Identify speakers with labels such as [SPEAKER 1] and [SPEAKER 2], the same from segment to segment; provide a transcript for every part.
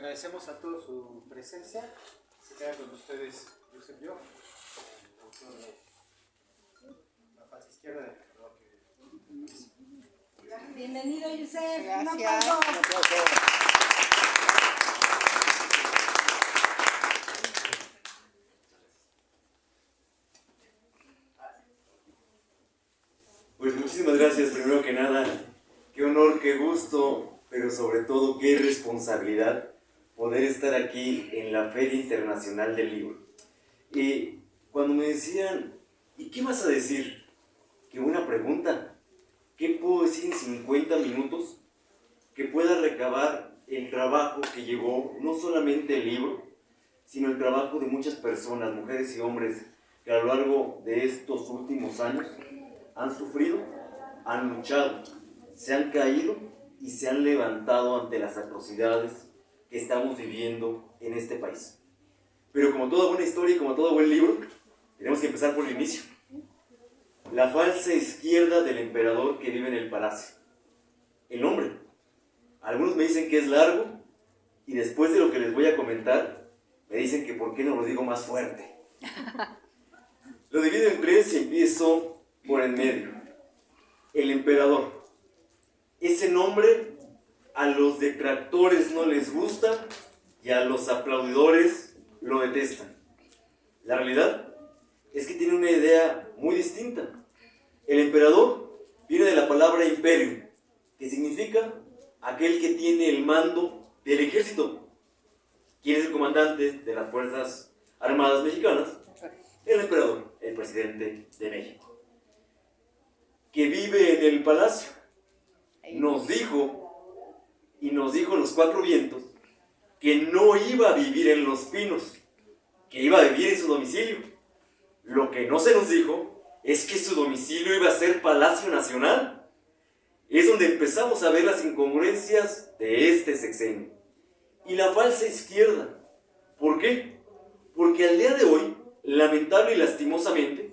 [SPEAKER 1] agradecemos a todos su presencia. Se queda con ustedes Josep Yo, el autor de La falsa izquierda del emperador.
[SPEAKER 2] Bienvenido, Josep.
[SPEAKER 3] Gracias.
[SPEAKER 2] Un aplauso.
[SPEAKER 4] Pues muchísimas gracias, primero que nada. Qué honor, qué gusto, pero sobre todo qué responsabilidad poder estar aquí en la Feria Internacional del Libro. Y cuando me decían, ¿y qué vas a decir? Qué buena pregunta. ¿Qué puedo decir en 50 minutos que pueda recabar el trabajo que llevó no solamente el libro, sino el trabajo de muchas personas, mujeres y hombres, que a lo largo de estos últimos años han sufrido, han luchado, se han caído y se han levantado ante las atrocidades que estamos viviendo en este país? Pero como toda buena historia y como todo buen libro, tenemos que empezar por el inicio. La falsa izquierda del emperador que vive en el palacio. El nombre. Algunos me dicen que es largo y después de lo que les voy a comentar, me dicen que por qué no lo digo más fuerte. Lo divido en tres y empiezo por el medio. El emperador. Ese nombre a los detractores no les gusta y a los aplaudidores lo detestan. La realidad es que tiene una idea muy distinta. El emperador viene de la palabra imperio, que significa aquel que tiene el mando del ejército. ¿Quién es el comandante de las Fuerzas Armadas Mexicanas? El emperador, el presidente de México, que vive en el palacio. Nos dijo en los cuatro vientos que no iba a vivir en Los Pinos, que iba a vivir en su domicilio. Lo que no se nos dijo es que su domicilio iba a ser Palacio Nacional. Es donde empezamos a ver las incongruencias de este sexenio. Y la falsa izquierda. ¿Por qué? Porque al día de hoy, lamentable y lastimosamente,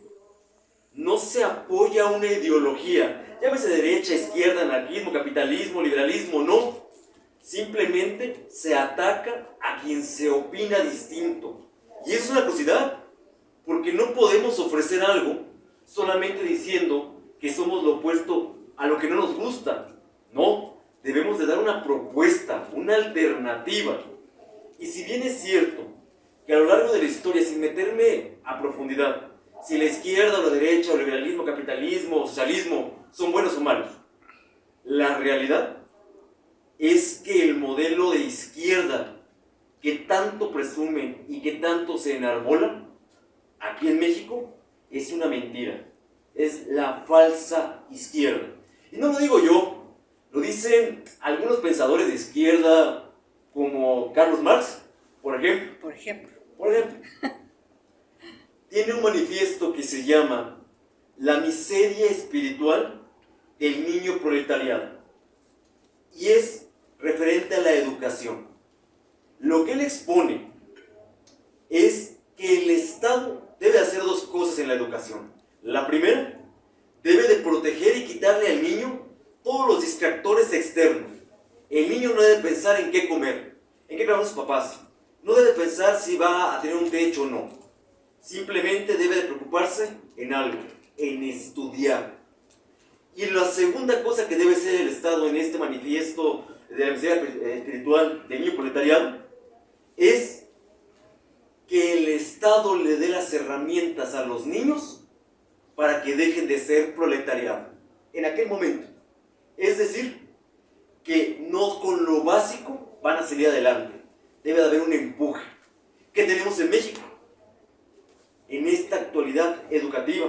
[SPEAKER 4] no se apoya una ideología, llámese derecha, izquierda, anarquismo, capitalismo, liberalismo, no. Simplemente se ataca a quien se opina distinto. Y es una atrocidad, porque no podemos ofrecer algo solamente diciendo que somos lo opuesto a lo que no nos gusta. No, debemos de dar una propuesta, una alternativa. Y si bien es cierto que a lo largo de la historia, sin meterme a profundidad, si la izquierda o la derecha, o liberalismo, capitalismo, o socialismo son buenos o malos, la realidad es que el modelo de izquierda que tanto presumen y que tanto se enarbolan aquí en México es una mentira. Es la falsa izquierda. Y no lo digo yo, lo dicen algunos pensadores de izquierda como Carlos Marx, por ejemplo.
[SPEAKER 3] Por ejemplo.
[SPEAKER 4] Tiene un manifiesto que se llama La miseria espiritual del niño proletariado. Y es referente a la educación. Lo que él expone es que el Estado debe hacer dos cosas en la educación. La primera, debe de proteger y quitarle al niño todos los distractores externos. El niño no debe pensar en qué comer, en qué comer sus papás. No debe pensar si va a tener un techo o no. Simplemente debe de preocuparse en algo, en estudiar. Y la segunda cosa que debe hacer el Estado en este manifiesto de la miseria espiritual del niño proletariado es que el Estado le dé las herramientas a los niños para que dejen de ser proletariado en aquel momento. Es decir, que no con lo básico van a salir adelante. Debe de haber un empuje. ¿Qué tenemos en México? En esta actualidad educativa,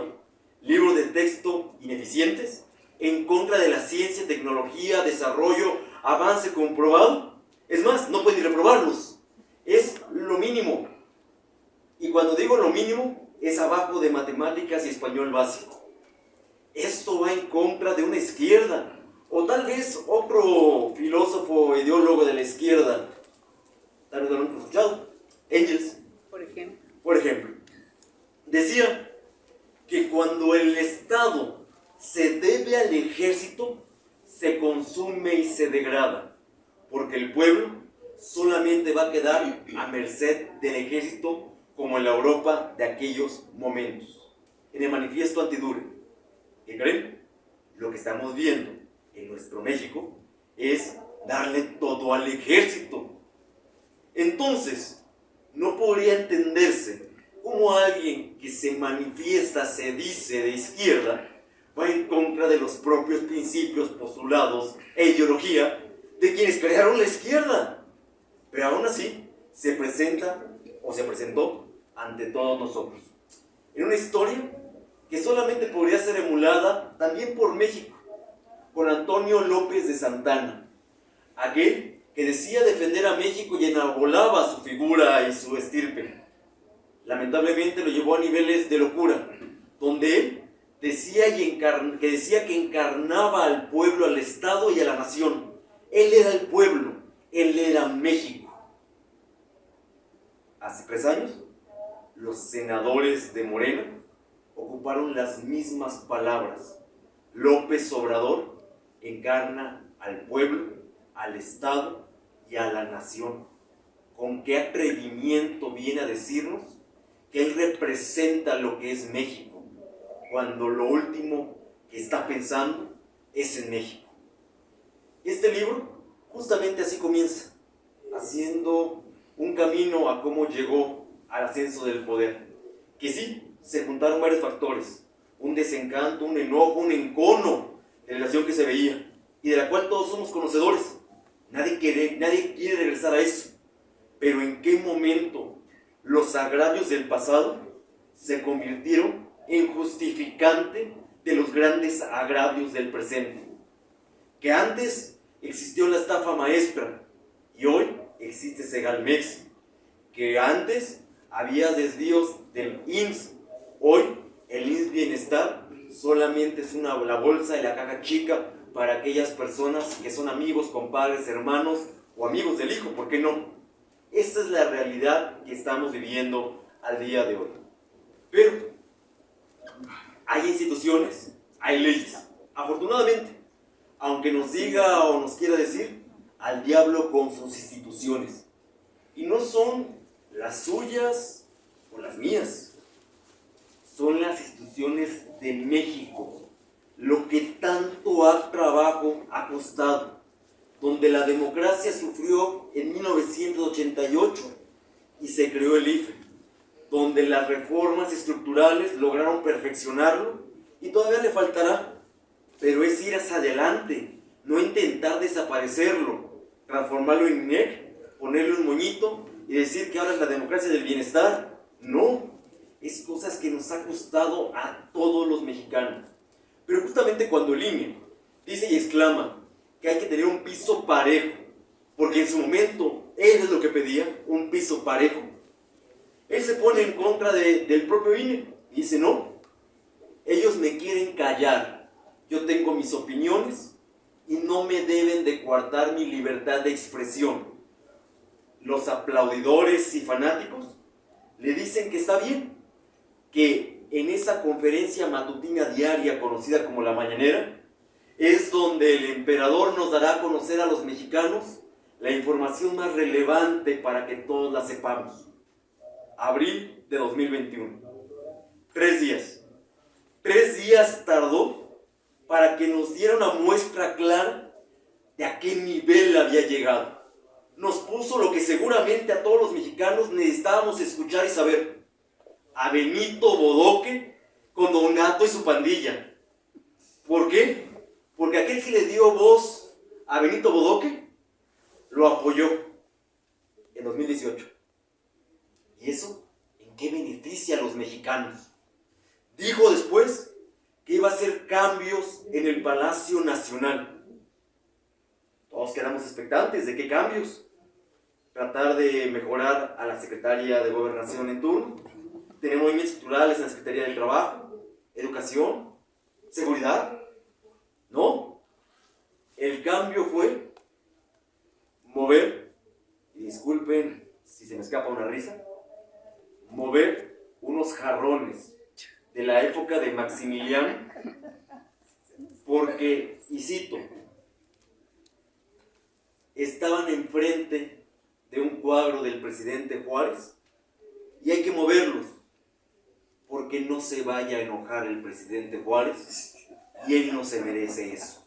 [SPEAKER 4] libros de texto ineficientes, en contra de la ciencia, tecnología, desarrollo, avance comprobado. Es más, no pueden ni reprobarlos. Es lo mínimo. Y cuando digo lo mínimo, es abajo de matemáticas y español básico. Esto va en contra de una izquierda. O tal vez otro filósofo ideólogo de la izquierda, tal vez lo han escuchado, Engels, por ejemplo, decía que cuando el Estado se debe al ejército, se consume y se degrada, porque el pueblo solamente solamente va a quedar a merced del ejército como en la Europa de aquellos momentos. En el manifiesto antidure, ¿qué creen? Lo que estamos viendo en nuestro México es darle todo al ejército. Entonces, no podría entenderse cómo alguien que se manifiesta, se dice de izquierda, va en contra de los propios principios, postulados e ideología de quienes crearon la izquierda. Pero aún así, se presenta o se presentó ante todos nosotros en una historia que solamente podría ser emulada también por México, con Antonio López de Santana, aquel que decía defender a México y enarbolaba su figura y su estirpe. Lamentablemente lo llevó a niveles de locura, donde él decía que encarnaba al pueblo, al Estado y a la nación. Él era el pueblo, él era México. Hace 3 años, los senadores de Morena ocuparon las mismas palabras. López Obrador encarna al pueblo, al Estado y a la nación. ¿Con qué atrevimiento viene a decirnos que él representa lo que es México, cuando lo último que está pensando es en México? Este libro justamente así comienza, haciendo un camino a cómo llegó al ascenso del poder, que sí, se juntaron varios factores, un desencanto, un enojo, un encono de la relación que se veía, y de la cual todos somos conocedores. Nadie quiere regresar a eso. Pero ¿en qué momento los agravios del pasado se convirtieron en justificante de los grandes agravios del presente? Que antes existió la estafa maestra y hoy existe Segalmex. Que antes había desvíos del IMSS, hoy el IMSS Bienestar solamente es la bolsa y la caja chica para aquellas personas que son amigos, compadres, hermanos o amigos del hijo, ¿por qué no? Esta es la realidad que estamos viviendo al día de hoy. Pero hay instituciones, hay leyes. Afortunadamente, aunque nos diga o nos quiera decir, al diablo con sus instituciones. Y no son las suyas o las mías. Son las instituciones de México. Lo que tanto trabajo ha costado. Donde la democracia sufrió en 1988 y se creó el IFE, donde las reformas estructurales lograron perfeccionarlo y todavía le faltará, pero es ir hacia adelante, no intentar desaparecerlo, transformarlo en INEC, ponerle un moñito y decir que ahora es la democracia del bienestar. No, es cosas que nos ha costado a todos los mexicanos. Pero justamente cuando el INE dice y exclama que hay que tener un piso parejo, porque en su momento él es lo que pedía, un piso parejo, él se pone en contra del propio INE y dice: no, ellos me quieren callar, yo tengo mis opiniones y no me deben de coartar mi libertad de expresión. Los aplaudidores y fanáticos le dicen que está bien, que en esa conferencia matutina diaria conocida como la mañanera es donde el emperador nos dará a conocer a los mexicanos la información más relevante para que todos la sepamos. Abril de 2021. 3 días. 3 días tardó para que nos diera una muestra clara de a qué nivel había llegado. Nos puso lo que seguramente a todos los mexicanos necesitábamos escuchar y saber. A Benito Bodoque con Don Gato y su pandilla. ¿Por qué? Porque aquel que le dio voz a Benito Bodoque lo apoyó en 2018. ¿Y eso en qué beneficia a los mexicanos? Dijo después que iba a hacer cambios en el Palacio Nacional. Todos quedamos expectantes de qué cambios. Tratar de mejorar a la secretaria de Gobernación en turno, tener movimientos estructurales en la Secretaría del Trabajo, Educación, Seguridad. No, el cambio fue mover, y disculpen si se me escapa una risa, mover unos jarrones de la época de Maximiliano, porque, y cito, estaban enfrente de un cuadro del presidente Juárez y hay que moverlos, porque no se vaya a enojar el presidente Juárez y él no se merece eso.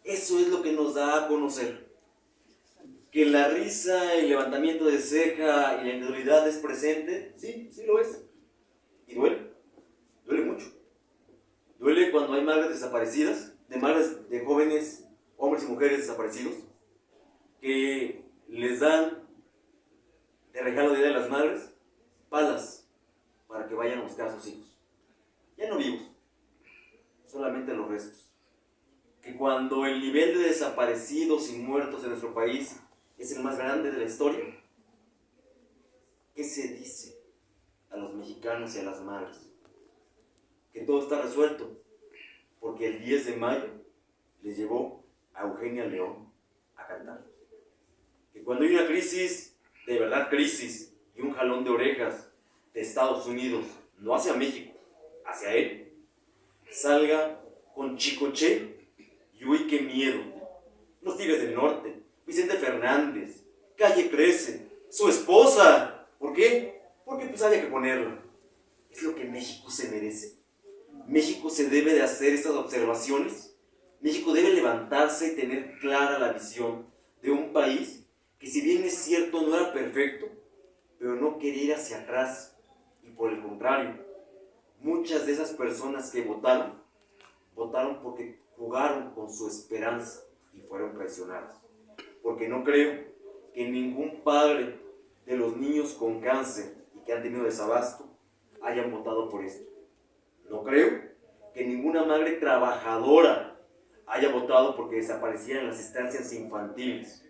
[SPEAKER 4] Eso es lo que nos da a conocer. Que la risa, el levantamiento de ceja y la incredulidad es presente, sí, sí lo es. Y duele, duele mucho. Duele cuando hay madres desaparecidas, de jóvenes, hombres y mujeres desaparecidos, que les dan de regalo de Día de las Madres palas para que vayan a buscar a sus hijos. Ya no vivos, solamente los restos. Que cuando el nivel de desaparecidos y muertos en nuestro país es el más grande de la historia, ¿qué se dice a los mexicanos y a las madres? Que todo está resuelto, porque el 10 de mayo les llevó a Eugenia León a cantar. Que cuando hay una crisis, de verdad crisis, y un jalón de orejas de Estados Unidos, no hacia México, hacia él, salga con Chicoche y uy, qué miedo. Los Tigres del Norte, Vicente Fernández, Calle Crece, su esposa. ¿Por qué? Porque pues había que ponerla. Es lo que México se merece. México se debe de hacer estas observaciones. México debe levantarse y tener clara la visión de un país que, si bien es cierto no era perfecto, pero no quería ir hacia atrás. Y por el contrario, muchas de esas personas que votaron porque jugaron con su esperanza y fueron traicionados. Porque no creo que ningún padre de los niños con cáncer y que han tenido desabasto hayan votado por esto. No creo que ninguna madre trabajadora haya votado porque desaparecieran las estancias infantiles.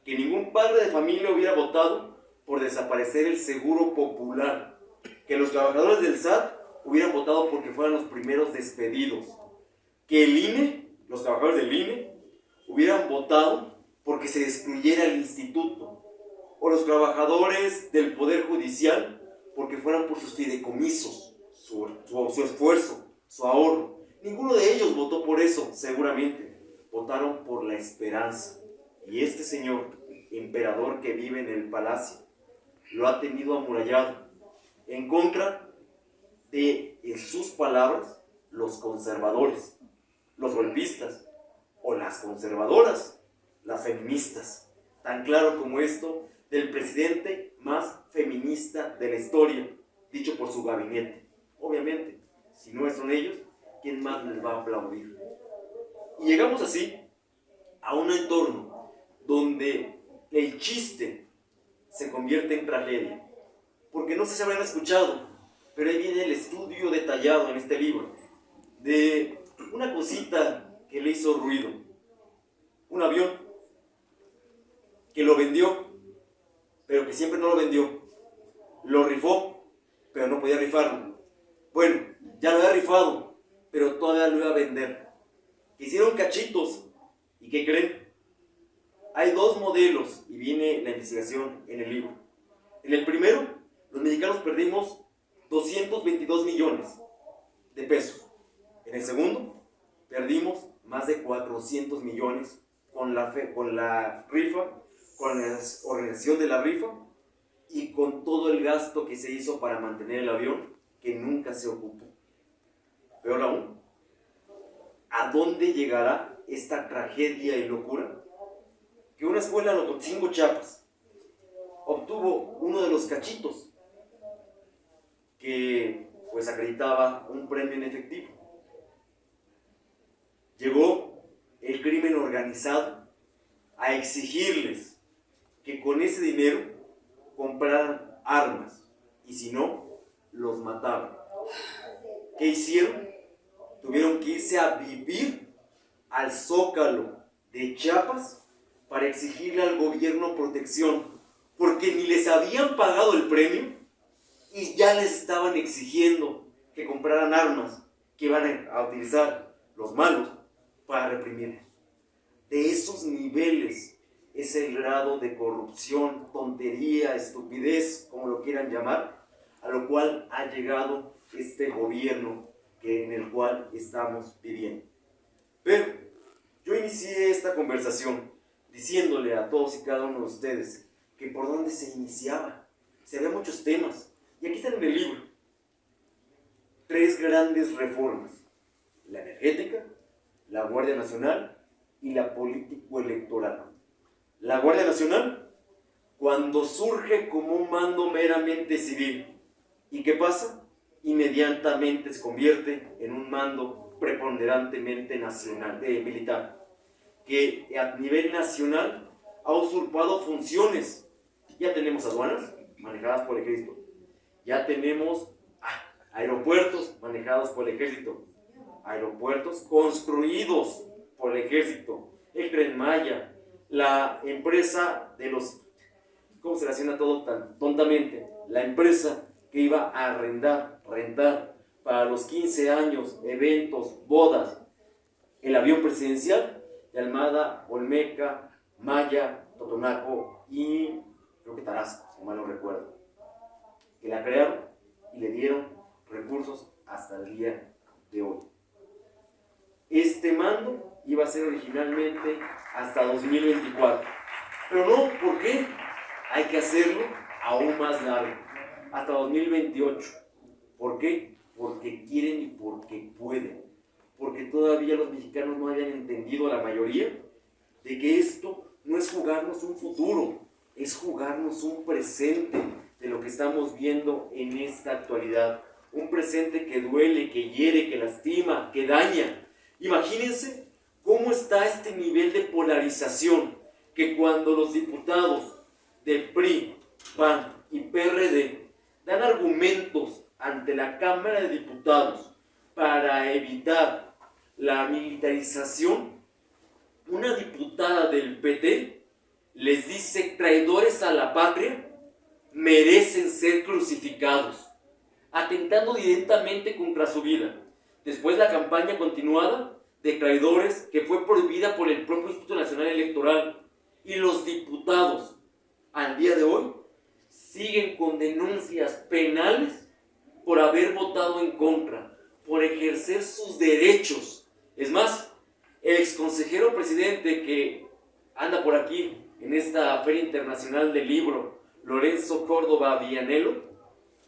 [SPEAKER 4] Que ningún padre de familia hubiera votado por desaparecer el seguro popular. Que los trabajadores del SAT hubieran votado porque fueran los primeros despedidos. Que el INE, los trabajadores del INE, hubieran votado porque se destruyera el instituto. O los trabajadores del Poder Judicial porque fueran por sus fideicomisos, su esfuerzo, su ahorro. Ninguno de ellos votó por eso, seguramente. Votaron por la esperanza. Y este señor, emperador que vive en el palacio, lo ha tenido amurallado en contra de, en sus palabras, los conservadores, los golpistas o las conservadoras, las feministas. Tan claro como esto del presidente más feminista de la historia, dicho por su gabinete. Obviamente, si no son ellos, ¿quién más les va a aplaudir? Y llegamos así a un entorno donde el chiste se convierte en tragedia. Porque no sé si habrán escuchado, pero ahí viene el estudio detallado en este libro de una cosita que le hizo ruido. Un avión que lo vendió, pero que siempre no lo vendió. Lo rifó, pero no podía rifarlo. Bueno, ya lo había rifado, pero todavía lo iba a vender. Hicieron cachitos. ¿Y qué creen? Hay dos modelos, y viene la investigación en el libro. En el primero, los mexicanos perdimos 222 millones de pesos. En el segundo, perdimos más de 400 millones con la rifa, con la organización de la rifa y con todo el gasto que se hizo para mantener el avión, que nunca se ocupó. Peor aún, ¿a dónde llegará esta tragedia y locura? Que una escuela en Ocotingo, Chiapas, obtuvo uno de los cachitos que pues acreditaba un premio en efectivo. Llegó el crimen organizado a exigirles que con ese dinero compraran armas y si no, los mataban. ¿Qué hicieron? Tuvieron que irse a vivir al Zócalo de Chiapas para exigirle al gobierno protección, porque ni les habían pagado el premio y ya les estaban exigiendo que compraran armas que iban a utilizar los malos para reprimirlos. De esos niveles es el grado de corrupción, tontería, estupidez, como lo quieran llamar, a lo cual ha llegado este gobierno en el cual estamos viviendo. Pero yo inicié esta conversación diciéndole a todos y cada uno de ustedes que por dónde se iniciaba. Se había muchos temas. Y aquí están en el libro. 3 grandes reformas: la energética, la Guardia Nacional y la político-electoral. La Guardia Nacional, cuando surge como un mando meramente civil. ¿Y qué pasa? Inmediatamente se convierte en un mando preponderantemente nacional, militar, que a nivel nacional ha usurpado funciones. Ya tenemos aduanas manejadas por el ejército, ya tenemos aeropuertos manejados por el ejército, aeropuertos construidos por el ejército, el Tren Maya, la empresa de los, ¿cómo se relaciona todo tan tontamente? La empresa que iba a rentar para los 15 años, eventos, bodas, el avión presidencial de Almada, Olmeca, Maya, Totonaco y creo que Tarasco, si mal no recuerdo, que la crearon y le dieron recursos hasta el día de hoy. Este mando iba a ser originalmente hasta 2024, pero no, ¿por qué? Hay que hacerlo aún más largo, hasta 2028. ¿Por qué? Porque quieren y porque pueden, porque todavía los mexicanos no habían entendido, la mayoría, de que esto no es jugarnos un futuro, es jugarnos un presente de lo que estamos viendo en esta actualidad. Un presente que duele, que hiere, que lastima, que daña. Imagínense cómo está este nivel de polarización, que cuando los diputados del PRI, PAN y PRD dan argumentos ante la Cámara de Diputados para evitar la militarización, una diputada del PT les dice: traidores a la patria merecen ser crucificados, atentando directamente contra su vida. Después la campaña continuada de traidores, que fue prohibida por el propio Instituto Nacional Electoral, y los diputados al día de hoy siguen con denuncias penales por haber votado en contra, por ejercer sus derechos. Es más, el exconsejero presidente que anda por aquí en esta Feria Internacional del Libro, Lorenzo Córdoba Villanelo,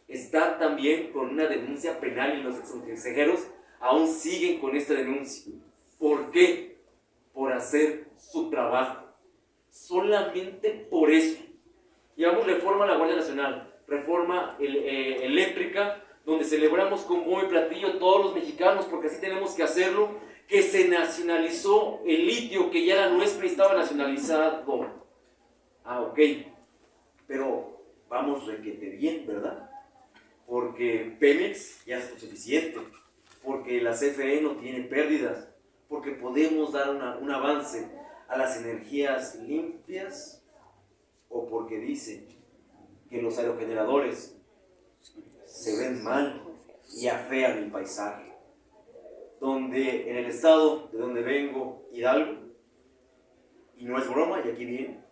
[SPEAKER 4] está también con una denuncia penal, y los exconsejeros aún siguen con esta denuncia. ¿Por qué? Por hacer su trabajo. Solamente por eso. Llevamos reforma a la Guardia Nacional, reforma eléctrica, donde celebramos con bombo y platillo todos los mexicanos, porque así tenemos que hacerlo, que se nacionalizó el litio, que ya era nuestro y estaba nacionalizado. Ok, pero vamos requete bien, ¿verdad? Porque Pemex ya es suficiente, porque la CFE no tiene pérdidas, porque podemos dar un avance a las energías limpias, o porque dice que los aerogeneradores se ven mal y afean el paisaje. Donde en el estado de donde vengo, Hidalgo, y no es broma, y aquí viene,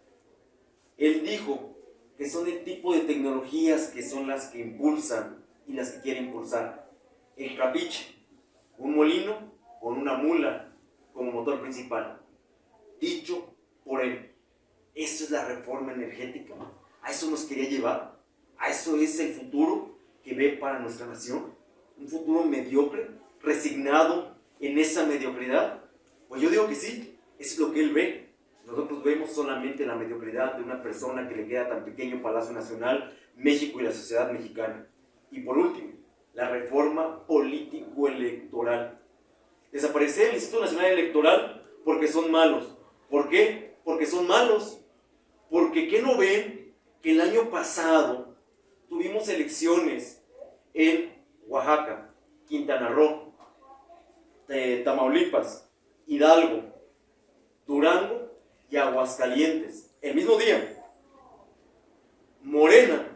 [SPEAKER 4] él dijo que son el tipo de tecnologías que son las que impulsan y las que quiere impulsar. El Trapiche, un molino con una mula como motor principal, dicho por él. Eso es la reforma energética. A eso nos quería llevar. A eso es el futuro que ve para nuestra nación. Un futuro mediocre, resignado en esa mediocridad. Pues yo digo que sí, eso es lo que él ve. Nosotros vemos solamente la mediocridad de una persona que le queda tan pequeño Palacio Nacional, México y la sociedad mexicana. Y por último, la reforma político-electoral. Desaparecer el Instituto Nacional Electoral porque son malos. ¿Por qué? Porque son malos. Porque ¿qué no ven? Que el año pasado tuvimos elecciones en Oaxaca, Quintana Roo, Tamaulipas, Hidalgo, Durango y Aguascalientes. El mismo día, Morena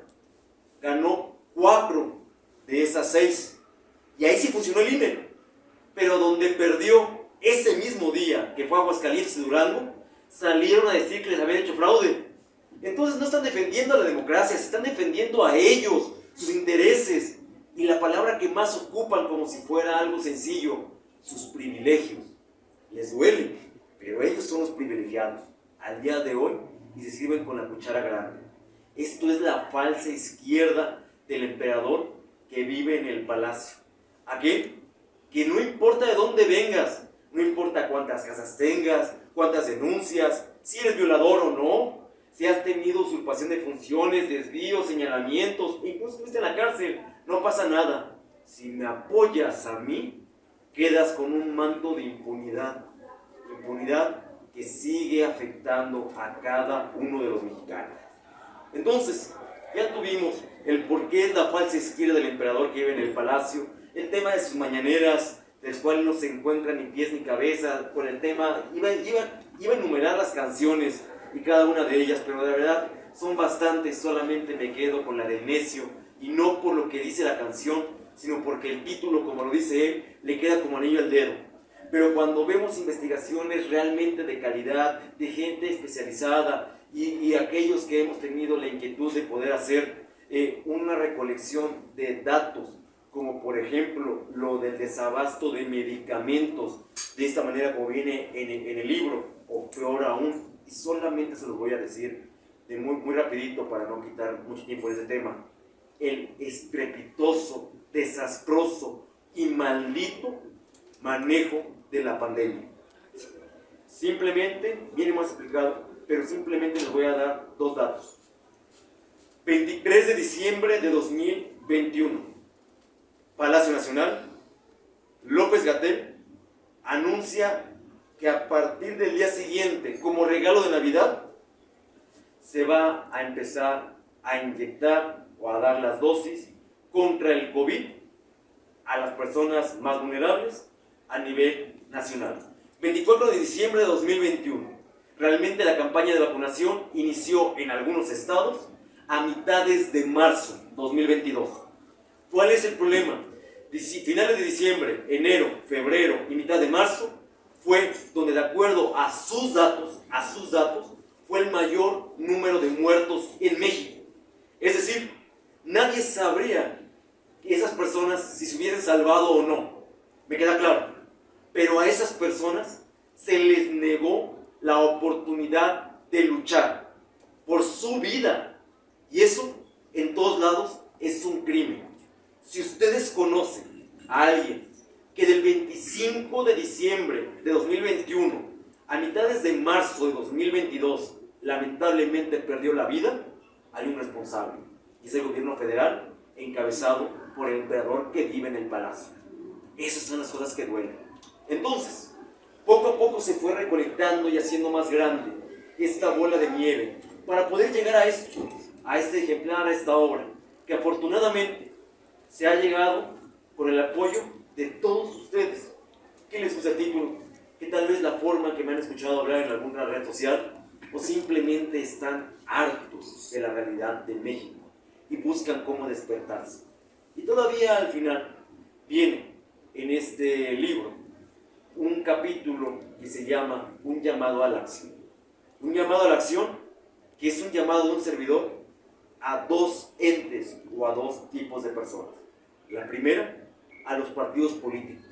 [SPEAKER 4] ganó 4 de esas 6. Y ahí sí funcionó el INE. Pero donde perdió ese mismo día, que fue Aguascalientes y Durango, salieron a decir que les habían hecho fraude. Entonces no están defendiendo a la democracia, se están defendiendo a ellos, sus intereses, y la palabra que más ocupan como si fuera algo sencillo: sus privilegios. Les duele, pero ellos son los privilegiados al día de hoy y se sirven con la cuchara grande. Esto es la falsa izquierda del emperador que vive en el palacio. Aquel que no importa de dónde vengas, no importa cuántas casas tengas, cuántas denuncias, si eres violador o no, si has tenido usurpación de funciones, desvíos, señalamientos, incluso estuviste en la cárcel, no pasa nada. Si me apoyas a mí, quedas con un manto de impunidad. Impunidad que sigue afectando a cada uno de los mexicanos. Entonces, ya tuvimos el por qué es la falsa izquierda del emperador que vive en el palacio, el tema de sus mañaneras, del cual no se encuentran ni pies ni cabeza, con el tema, iba a enumerar las canciones y cada una de ellas, pero de verdad son bastantes, solamente me quedo con la del necio, y no por lo que dice la canción, sino porque el título, como lo dice él, le queda como anillo al dedo. Pero cuando vemos investigaciones realmente de calidad, de gente especializada, y aquellos que hemos tenido la inquietud de poder hacer una recolección de datos, como por ejemplo lo del desabasto de medicamentos, de esta manera como viene en el libro, o peor aún, y solamente se los voy a decir de muy rapidito para no quitar mucho tiempo de ese tema, el estrepitoso, desastroso y maldito manejo de la pandemia. Simplemente, viene más explicado, pero simplemente les voy a dar dos datos. 23 de diciembre de 2021, Palacio Nacional, López-Gatell anuncia que a partir del día siguiente, como regalo de Navidad, se va a empezar a inyectar o a dar las dosis contra el COVID a las personas más vulnerables a nivel nacional. 24 de diciembre de 2021. Realmente la campaña de vacunación inició en algunos estados a mitades de marzo 2022. ¿Cuál es el problema? Finales de diciembre, enero, febrero y mitad de marzo fue donde, de acuerdo a sus datos, fue el mayor número de muertos en México. Es decir, nadie sabría que esas personas si se hubiesen salvado o no. Me queda claro. Pero a esas personas se les negó la oportunidad de luchar por su vida. Y eso, en todos lados, es un crimen. Si ustedes conocen a alguien que del 25 de diciembre de 2021 a mitades de marzo de 2022 lamentablemente perdió la vida, hay un responsable. Y es el gobierno federal encabezado por el emperador que vive en el palacio. Esas son las cosas que duelen. Entonces, poco a poco se fue recolectando y haciendo más grande esta bola de nieve para poder llegar a esto, a este ejemplar, a esta obra, que afortunadamente se ha llegado con el apoyo de todos ustedes. ¿Qué les gusta el título? Que tal vez la forma que me han escuchado hablar en alguna red social, o simplemente están hartos de la realidad de México y buscan cómo despertarse. Y todavía al final viene en este libro un capítulo que se llama Un llamado a la acción. Un llamado a la acción que es un llamado de un servidor a dos entes o a dos tipos de personas. La primera, a los partidos políticos.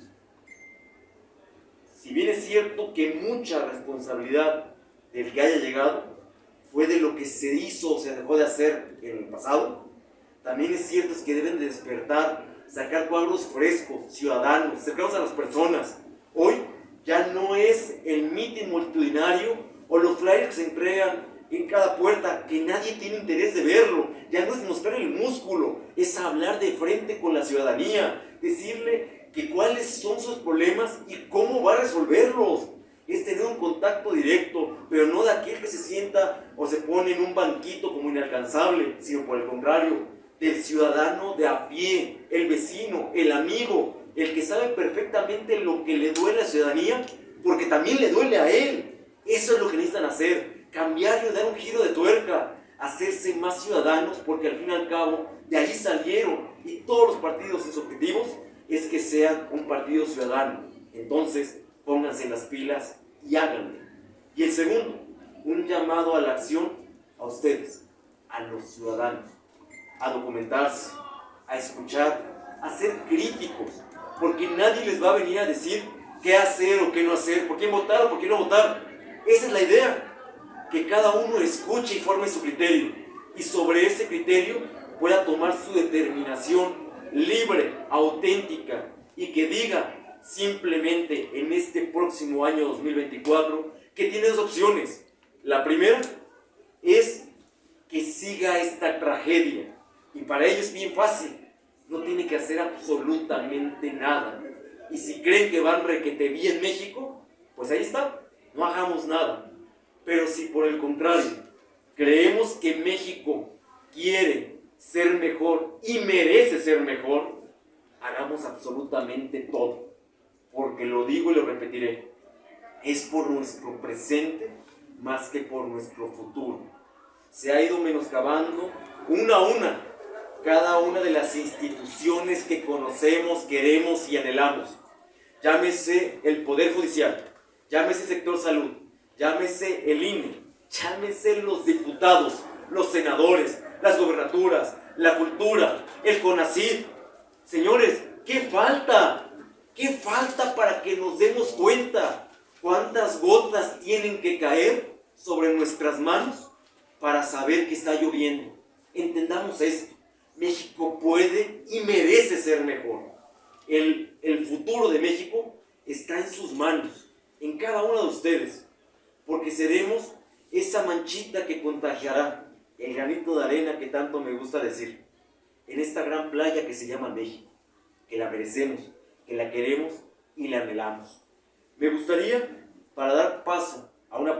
[SPEAKER 4] Si bien es cierto que mucha responsabilidad del que haya llegado fue de lo que se hizo o se dejó de hacer en el pasado, también es cierto que deben de despertar, sacar cuadros frescos, ciudadanos, acercarnos a las personas. Hoy ya no es el mitin multitudinario o los flyers que se entregan en cada puerta, que nadie tiene interés de verlo. Ya no es mostrar el músculo, es hablar de frente con la ciudadanía, decirle que cuáles son sus problemas y cómo va a resolverlos. Es tener un contacto directo, pero no de aquel que se sienta o se pone en un banquito como inalcanzable, sino por el contrario, del ciudadano de a pie, el vecino, el amigo, el que sabe perfectamente lo que le duele a la ciudadanía, porque también le duele a él. Eso es lo que necesitan hacer, cambiar y dar un giro de tuerca, hacerse más ciudadanos, porque al fin y al cabo de ahí salieron, y todos los partidos, sus objetivos es que sean un partido ciudadano. Entonces, pónganse las pilas y háganlo. Y el segundo, un llamado a la acción a ustedes, a los ciudadanos, a documentarse, a escuchar, a ser críticos, porque nadie les va a venir a decir qué hacer o qué no hacer, por quién votar o por qué no votar. Esa es la idea, que cada uno escuche y forme su criterio. y sobre ese criterio pueda tomar su determinación libre, auténtica, y que diga simplemente en este próximo año 2024 que tiene dos opciones. La primera es que siga esta tragedia, y para ello es bien fácil, no tiene que hacer absolutamente nada. Y si creen que van requete bien México, pues ahí está, no hagamos nada. Pero si por el contrario creemos que México quiere ser mejor y merece ser mejor, hagamos absolutamente todo. Porque lo digo y lo repetiré, es por nuestro presente más que por nuestro futuro. Se ha ido menoscabando una a una cada una de las instituciones que conocemos, queremos y anhelamos. Llámese el Poder Judicial, llámese el sector salud, llámese el INE, llámese los diputados, los senadores, las gobernaturas, la cultura, el CONACYT. Señores, ¿qué falta? ¿Qué falta para que nos demos cuenta cuántas gotas tienen que caer sobre nuestras manos para saber que está lloviendo? Entendamos esto. México puede y merece ser mejor. El futuro de México está en sus manos, en cada uno de ustedes, porque seremos esa manchita que contagiará el granito de arena que tanto me gusta decir, en esta gran playa que se llama México, que la merecemos, que la queremos y la anhelamos. Me gustaría, para dar paso a una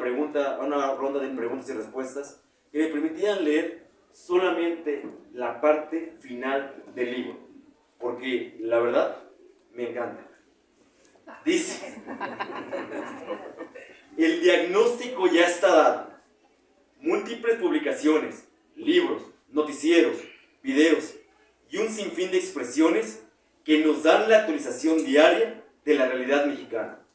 [SPEAKER 4] ronda de preguntas y respuestas, que me permitieran leer solamente la parte final del libro, porque la verdad me encanta. Dice: el diagnóstico ya está dado. Múltiples publicaciones, libros, noticieros, videos y un sinfín de expresiones que nos dan la actualización diaria de la realidad mexicana.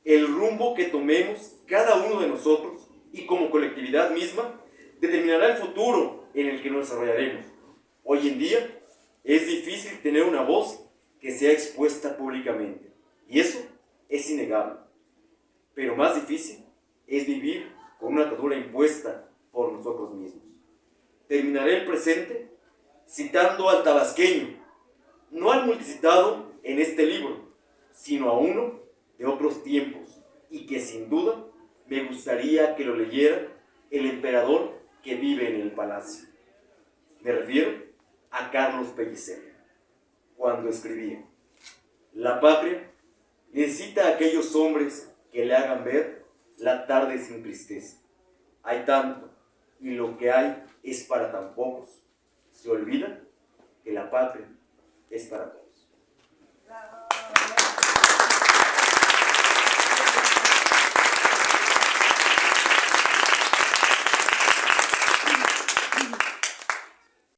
[SPEAKER 4] El rumbo que tomemos cada uno de nosotros y como colectividad misma determinará el futuro en el que nos desarrollaremos. Hoy en día es difícil tener una voz que sea expuesta públicamente, y eso es innegable. Pero más difícil es vivir con una atadura impuesta por nosotros mismos. Terminaré el presente citando al tabasqueño, no al multicitado en este libro, sino a uno de otros tiempos, y que sin duda me gustaría que lo leyera el emperador que vive en el palacio. Me refiero a Carlos Pellicer, cuando escribía: la patria necesita a aquellos hombres que le hagan ver la tarde sin tristeza. Hay tanto, y lo que hay es para tan pocos. Se olvida que la patria es para todos.